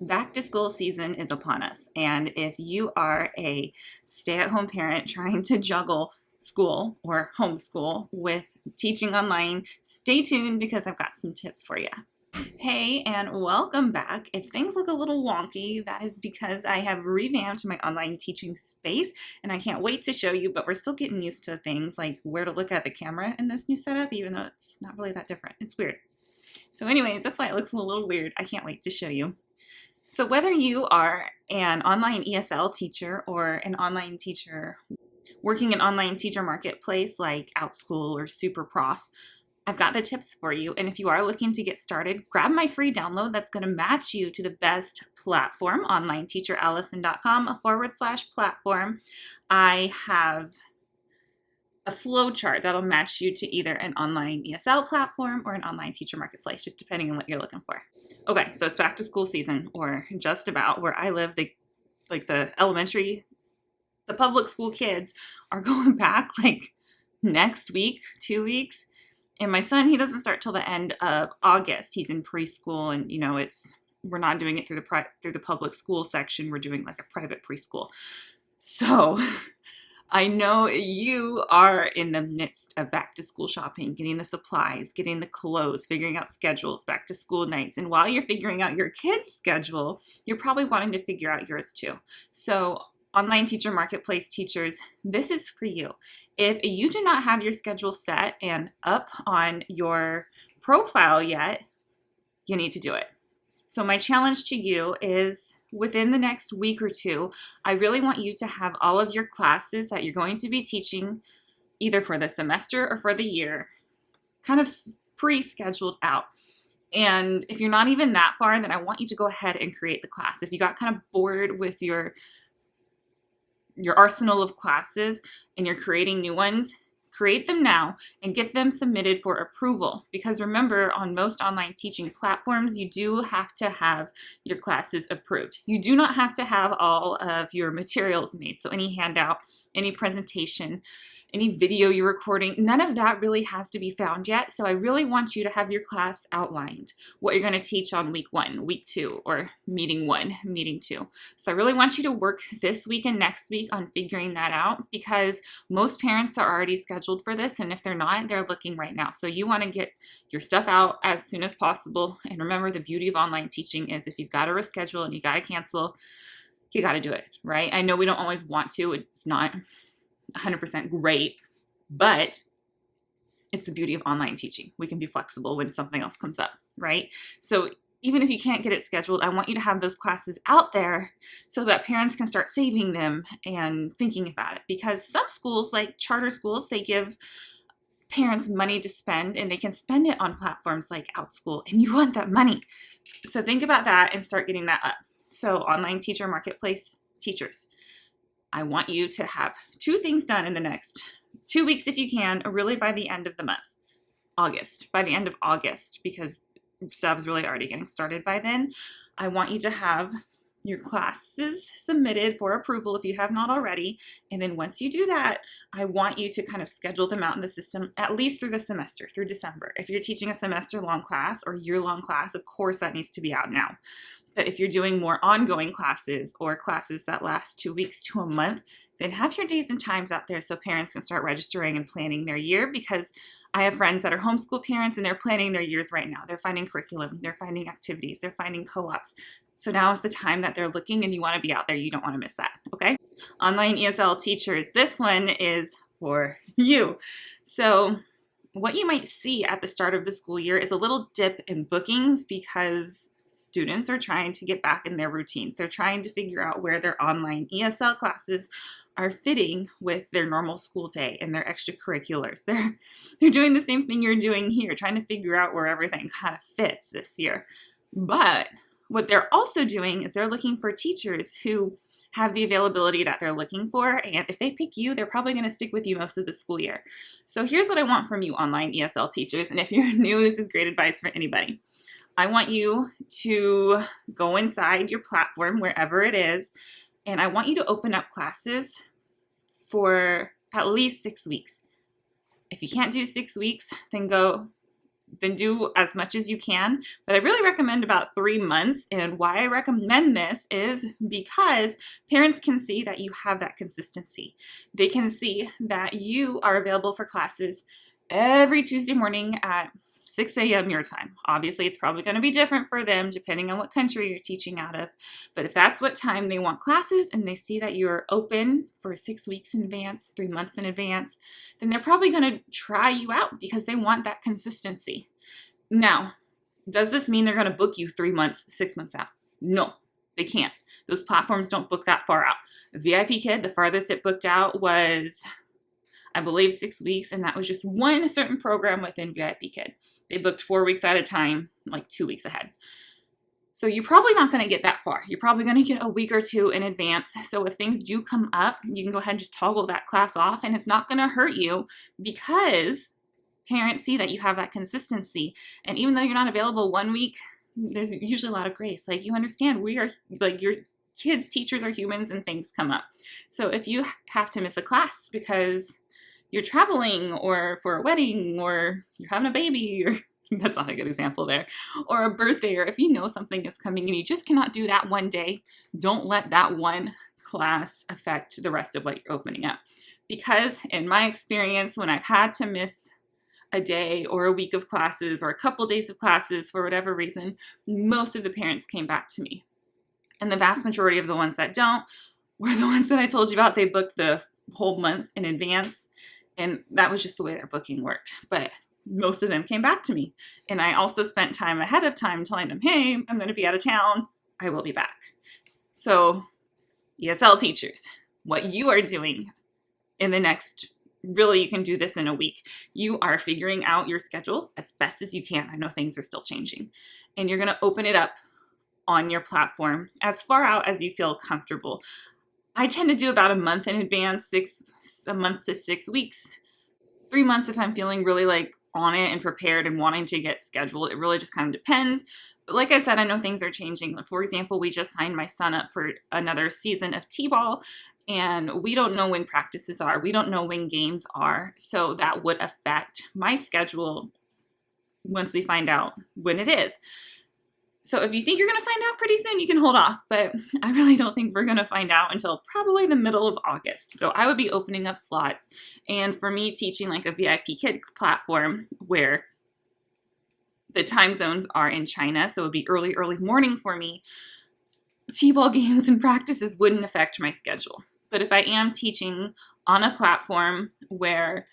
Back to school season is upon us, and if you are a stay-at-home parent trying to juggle school or homeschool with teaching online, stay tuned because I've got some tips for you. Hey, and welcome back. If things look a little wonky, that is because I have revamped my online teaching space, and I can't wait to show you, but we're still getting used to things like where to look at the camera in this new setup, even though it's not really that different. It's weird. So anyways, that's why it looks a little weird. I can't wait to show you. So whether you are an online ESL teacher or an online teacher working in online teacher marketplace like OutSchool or SuperProf, I've got the tips for you. And if you are looking to get started, grab my free download that's going to match you to the best platform, onlineteacherallison.com/platform. I have a flow chart that'll match you to either an online ESL platform or an online teacher marketplace, just depending on what you're looking for. Okay, so it's back to school season, or just about. Where I live, the public school kids are going back like next week, 2 weeks. And my son, he doesn't start till the end of August. He's in preschool, and we're not doing it through the public school section. We're doing like a private preschool. So I know you are in the midst of back to school shopping, getting the supplies, getting the clothes, figuring out schedules, back to school nights. And while you're figuring out your kids' schedule, you're probably wanting to figure out yours too. So online teacher marketplace teachers, this is for you. If you do not have your schedule set and up on your profile yet, you need to do it. So my challenge to you is within the next week or two, I really want you to have all of your classes that you're going to be teaching either for the semester or for the year kind of pre-scheduled out. And if you're not even that far, then I want you to go ahead and create the class. If you got kind of bored with your arsenal of classes and you're creating new ones, create them now and get them submitted for approval. Because remember, on most online teaching platforms, you do have to have your classes approved. You do not have to have all of your materials made. So any handout, any presentation, any video you're recording, none of that really has to be found yet. So I really want you to have your class outlined, what you're going to teach on week 1, week 2, or meeting 1, meeting 2. So I really want you to work this week and next week on figuring that out, because most parents are already scheduled for this. And if they're not, they're looking right now. So you want to get your stuff out as soon as possible. And remember, the beauty of online teaching is if you've got to reschedule and you got to cancel, you got to do it, right? I know we don't always want to. It's not 100% great, but it's the beauty of online teaching. We can be flexible when something else comes up, right? So even if you can't get it scheduled, I want you to have those classes out there so that parents can start saving them and thinking about it. Because some schools, like charter schools, they give parents money to spend, and they can spend it on platforms like OutSchool, and you want that money. So think about that and start getting that up. So online teacher marketplace teachers, I want you to have 2 things done in the next 2 weeks if you can, or really by the end of the month, by the end of August, because stuff's really already getting started by then. I want you to have your classes submitted for approval if you have not already. And then once you do that, I want you to kind of schedule them out in the system, at least through the semester, through December. If you're teaching a semester-long class or year-long class, of course that needs to be out now. But if you're doing more ongoing classes or classes that last 2 weeks to a month, then have your days and times out there so parents can start registering and planning their year. Because I have friends that are homeschool parents and they're planning their years right now. They're finding curriculum, they're finding activities, they're finding co-ops. So now is the time that they're looking, and you want to be out there. You don't want to miss that, okay? Online ESL teachers, this one is for you. So what you might see at the start of the school year is a little dip in bookings, because students are trying to get back in their routines. They're trying to figure out where their online ESL classes are fitting with their normal school day and their extracurriculars. They're doing the same thing you're doing here, trying to figure out where everything kind of fits this year. But what they're also doing is they're looking for teachers who have the availability that they're looking for. And if they pick you, they're probably going to stick with you most of the school year. So here's what I want from you, online ESL teachers. And if you're new, this is great advice for anybody. I want you to go inside your platform, wherever it is, and I want you to open up classes for at least 6 weeks. If you can't do 6 weeks, then go then do as much as you can. But I really recommend about 3 months. And why I recommend this is because parents can see that you have that consistency. They can see that you are available for classes every Tuesday morning at 6 a.m. your time. Obviously, it's probably going to be different for them depending on what country you're teaching out of. But if that's what time they want classes and they see that you're open for 6 weeks in advance, 3 months in advance, then they're probably going to try you out because they want that consistency. Now, does this mean they're going to book you 3 months, 6 months out? No, they can't. Those platforms don't book that far out. VIP Kid, the farthest it booked out was, I believe, 6 weeks, and that was just one certain program within VIP Kid. They booked 4 weeks at a time, like 2 weeks ahead. So you're probably not going to get that far. You're probably going to get a week or two in advance. So if things do come up, you can go ahead and just toggle that class off, and it's not going to hurt you because parents see that you have that consistency. And even though you're not available 1 week, there's usually a lot of grace. Like, you understand, we are, like, your kids' teachers are humans and things come up. So if you have to miss a class because you're traveling or for a wedding or you're having a baby, or that's not a good example there, or a birthday, or if you know something is coming and you just cannot do that one day, don't let that one class affect the rest of what you're opening up. Because in my experience, when I've had to miss a day or a week of classes or a couple days of classes for whatever reason, most of the parents came back to me. And the vast majority of the ones that don't were the ones that I told you about. They booked the whole month in advance, and that was just the way their booking worked. But most of them came back to me. And I also spent time ahead of time telling them, hey, I'm going to be out of town. I will be back. So ESL teachers, what you are doing in the next, really, you can do this in a week. You are figuring out your schedule as best as you can. I know things are still changing. And you're going to open it up on your platform as far out as you feel comfortable. I tend to do about a month in advance, a month to 6 weeks, 3 months if I'm feeling really like on it and prepared and wanting to get scheduled. It really just kind of depends. But like I said, I know things are changing. For example, we just signed my son up for another season of T-ball, and we don't know when practices are. We don't know when games are. So that would affect my schedule once we find out when it is. So if you think you're going to find out pretty soon, you can hold off. But I really don't think we're going to find out until probably the middle of August. So I would be opening up slots. And for me, teaching like a VIP Kid platform where the time zones are in China, so it would be early morning for me, T-ball games and practices wouldn't affect my schedule. But if I am teaching on a platform where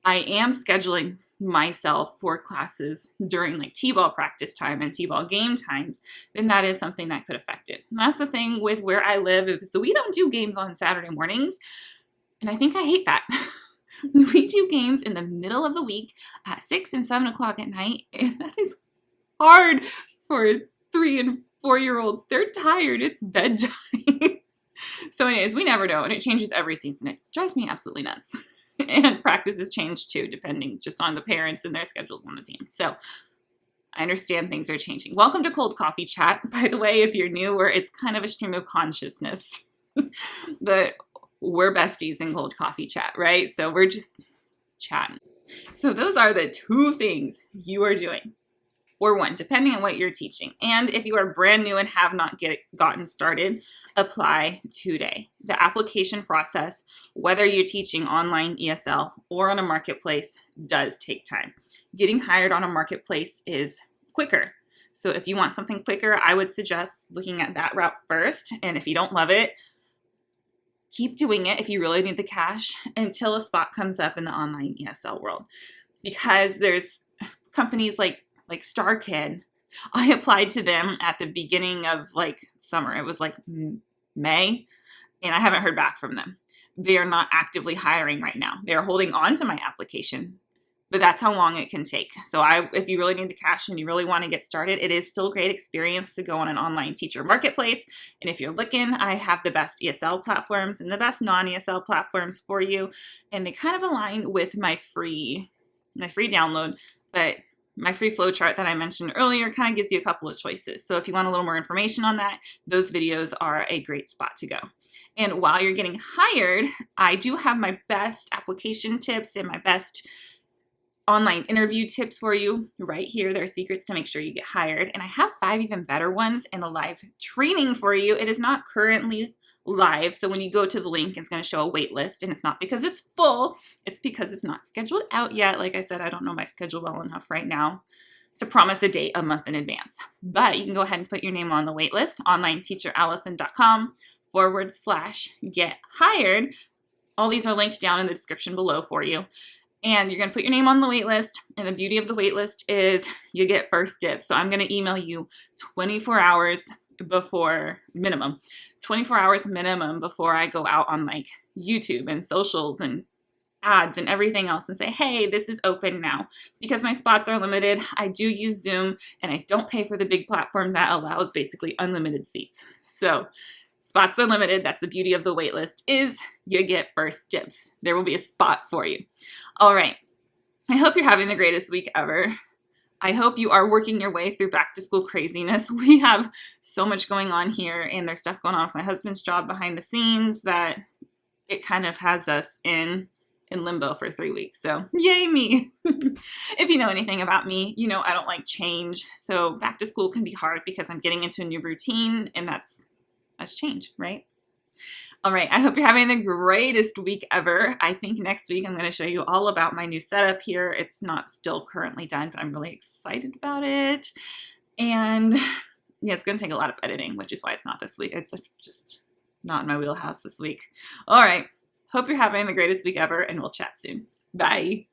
I am scheduling myself for classes during like T-ball practice time and T-ball game times, then that is something that could affect it. And that's the thing with where I live. So we don't do games on Saturday mornings. And I think I hate that. We do games in the middle of the week at 6 and 7 o'clock at night. And that is hard for 3 and 4-year-olds. They're tired. It's bedtime. So anyways, we never know. And it changes every season. It drives me absolutely nuts. And practices change too, depending just on the parents and their schedules on the team. So I understand things are changing. Welcome to Cold Coffee Chat, by the way, if you're new, where it's kind of a stream of consciousness. But we're besties in Cold Coffee Chat, right? So we're just chatting. So those are the 2 things you are doing, or 1, depending on what you're teaching. And if you are brand new and have not gotten started, apply today. The application process, whether you're teaching online ESL or on a marketplace, does take time. Getting hired on a marketplace is quicker. So if you want something quicker, I would suggest looking at that route first. And if you don't love it, keep doing it if you really need the cash until a spot comes up in the online ESL world. Because there's companies like Star Kid. I applied to them at the beginning of like summer. It was like May, and I haven't heard back from them. They are not actively hiring right now. They're holding on to my application, but that's how long it can take. So if you really need the cash and you really want to get started, it is still a great experience to go on an online teacher marketplace. And if you're looking, I have the best ESL platforms and the best non-ESL platforms for you. And they kind of align with my free download, but my free flowchart that I mentioned earlier kind of gives you a couple of choices. So if you want a little more information on that, those videos are a great spot to go. And while you're getting hired, I do have my best application tips and my best online interview tips for you right here. There are secrets to make sure you get hired. And I have 5 even better ones in a live training for you. It is not currently live. So when you go to the link, it's going to show a wait list, and it's not because it's full. It's because it's not scheduled out yet. Like I said, I don't know my schedule well enough right now to promise a date a month in advance. But you can go ahead and put your name on the wait list, onlineteacherallison.com/get hired. All these are linked down in the description below for you. And you're going to put your name on the wait list. And the beauty of the wait list is you get first dibs. So I'm going to email you 24 hours before minimum, 24 hours minimum before I go out on like YouTube and socials and ads and everything else and say, hey, this is open now. Because my spots are limited, I do use Zoom, and I don't pay for the big platform that allows basically unlimited seats. So spots are limited. That's the beauty of the wait list, is you get first dibs. There will be a spot for you. All right. I hope you're having the greatest week ever. I hope you are working your way through back to school craziness. We have so much going on here, and there's stuff going on with my husband's job behind the scenes that it kind of has us in limbo for 3 weeks. So yay me. If you know anything about me, you know I don't like change. So back to school can be hard because I'm getting into a new routine, and that's change, right? All right, I hope you're having the greatest week ever. I think next week I'm going to show you all about my new setup here. It's not still currently done, but I'm really excited about it. And yeah, it's going to take a lot of editing, which is why it's not this week. It's just not in my wheelhouse this week. All right, hope you're having the greatest week ever, and we'll chat soon. Bye.